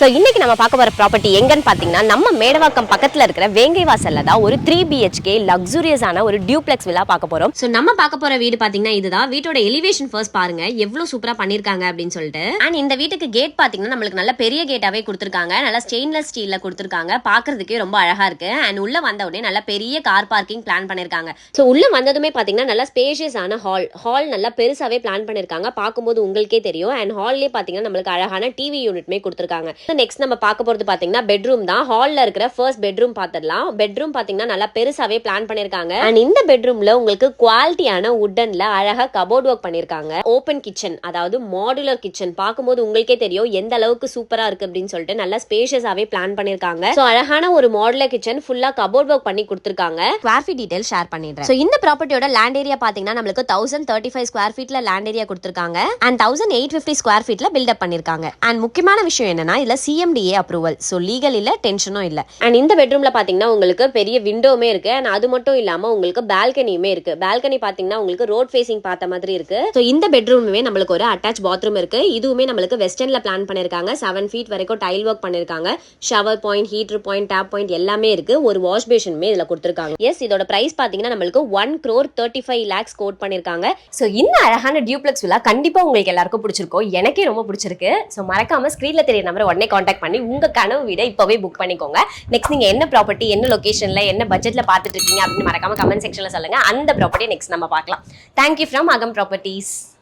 So இன்னைக்கு நம்ம பார்க்க போகிற ப்ராப்பர்ட்டி எங்கன்னு பார்த்தீங்கன்னா நம்ம மேடவாக்கம் பக்கத்தில் இருக்கிற வேங்கை வாசல்ல தான் ஒரு 3 BHK லக்ஸூரியஸான ஒரு டியூப்ளெக்ஸ் வில்லா பார்க்க போகிறோம். ஸோ நம்ம பார்க்க போகிற வீடு பார்த்தீங்கன்னா இதுதான். வீட்டோட எலிவேஷன் ஃபர்ஸ்ட் பாருங்க எவ்வளோ சூப்பராக பண்ணியிருக்காங்க அப்படின்னு சொல்லிட்டு. அண்ட் இந்த வீட்டுக்கு கேட் பார்த்தீங்கன்னா நம்மளுக்கு நல்ல பெரிய கேட்டாவே கொடுத்துருக்காங்க. நல்லா ஸ்டெயின்லெஸ் ஸ்டீலில் கொடுத்துருக்காங்க. பார்க்கறதுக்கே ரொம்ப அழகா இருக்கு. அண்ட் உள்ள வந்த உடனே நல்ல பெரிய கார் பார்க்கிங் பிளான் பண்ணியிருக்காங்க. ஸோ உள்ள வந்ததுமே பார்த்தீங்கன்னா நல்லா ஸ்பேஷியஸான ஹால் நல்லா பெருசாவே பிளான் பண்ணியிருக்காங்க. பார்க்கும்போது உங்களுக்கே தெரியும். அண்ட் ஹால்லே பார்த்தீங்கன்னா நம்மளுக்கு அழகான டிவி யூனிட்மே கொடுத்துருக்காங்க. நெக்ஸ்ட் நம்ம பார்க்க போறது பாத்தீங்கன்னா பெட்ரூம் தான். ஹால்ல இருக்கிற ஃபர்ஸ்ட் பெட்ரூம் பார்த்துடலாம். பெட்ரூம் பாத்தீங்கன்னா நல்லா பெருசாவே பிளான் பண்ணிருக்காங்க. அண்ட் இந்த பெட்ரூம்ல உங்களுக்கு குவாலிட்டியான வுட்டன்ல அழகா கபோர்ட் ஒர்க் பண்ணிருக்காங்க. ஓபன் கிச்சன், அதாவது மாடுலர் கிச்சன். பார்க்கும்போது உங்களுக்கே தெரியும் எந்த அளவுக்கு சூப்பரா இருக்கு அப்படின்னு சொல்லிட்டு. நல்லா ஸ்பேஷியஸாவே பிளான் பண்ணிருக்காங்க. சோ அழகான ஒரு மாடுலர் கிச்சன் ஃபுல்லா கபோர்ட் ஒர்க் பண்ணி கொடுத்திருக்காங்க. ஸ்கொயர் ஃபீட் டீடைல் ஷேர் பண்ணிடுறேன். சோ இந்த ப்ராப்பர்ட்டியோட லேண்ட் ஏரியா பாத்தீங்கன்னா நம்மளுக்கு 1035 ஸ்கொயர் ஃபீட்ல லேண்ட் ஏரியா கொடுத்திருக்காங்க. அண்ட் 1850 ஸ்கொயர் ஃபீட்ல பில்டப் பண்ணிருக்காங்க. அண்ட் முக்கியமான விஷயம் என்னன்னா இதுல CMDA அப்ரூவல். சோ லீகல் இல்ல, டென்ஷனும் இல்ல. அண்ட் இந்த பெட்ரூம்ல பாத்தீங்கன்னா உங்களுக்கு பெரிய விண்டோமே இருக்கு. அண்ட் அது மட்டும் இல்லாம உங்களுக்கு பால்கனியுமே இருக்கு. பால்கனி பாத்தீங்கன்னா உங்களுக்கு ரோட் ஃபேசிங் பார்த்த மாதிரி இருக்கு. சோ இந்த பெட்ரூமுமே நம்மளுக்கு ஒரு அட்டாச் பாத்ரூம் இருக்கு. இதுவுமே நம்மளுக்கு வெஸ்டர்ன்ல பிளான் பண்ணிருக்காங்க. 7 ஃபீட் வரைக்கும் டைல் ஒர்க் பண்ணிருக்காங்க. Shower point, heater point, tap point எல்லாமே இருக்கு. ஒரு வாஷ் பேஷனுமே இதுல கொடுத்திருக்காங்க. எஸ், இதோட பிரைஸ் பாத்தீங்கன்னா நம்மளுக்கு 1,35 lakhs கோட் பண்ணிருக்காங்க. சோ இந்த அழகான டியூப்ளெக்ஸ் வில்லா கண்டிப்பா உங்களுக்கு எல்லாருக்கும் பிடிச்சிருக்கும். எனக்கே ரொம்ப பிடிச்சிருக்கு. சோ மறக்காம ஸ்கிரீன்ல தெரிய நம்பரை உடனே கான்டாக்ட் பண்ணி உங்க கனவு வீடை இப்பவே புக் பண்ணிக்கோங்க. நெக்ஸ்ட் நீங்க என்ன ப்ராப்பர்ட்டி, என்ன லொகேஷன்ல, என்ன பட்ஜெட்ல பார்த்துட்டு இருக்கீங்க அப்படின்னு மறக்காம கமெண்ட் செக்ஷன்ல சொல்லுங்க. அந்த ப்ராப்பர்ட்டி நெக்ஸ்ட் நம்ம பார்க்கலாம். தேங்க்யூ ஃப்ரம் அகம் ப்ராப்பர்ட்டிஸ்.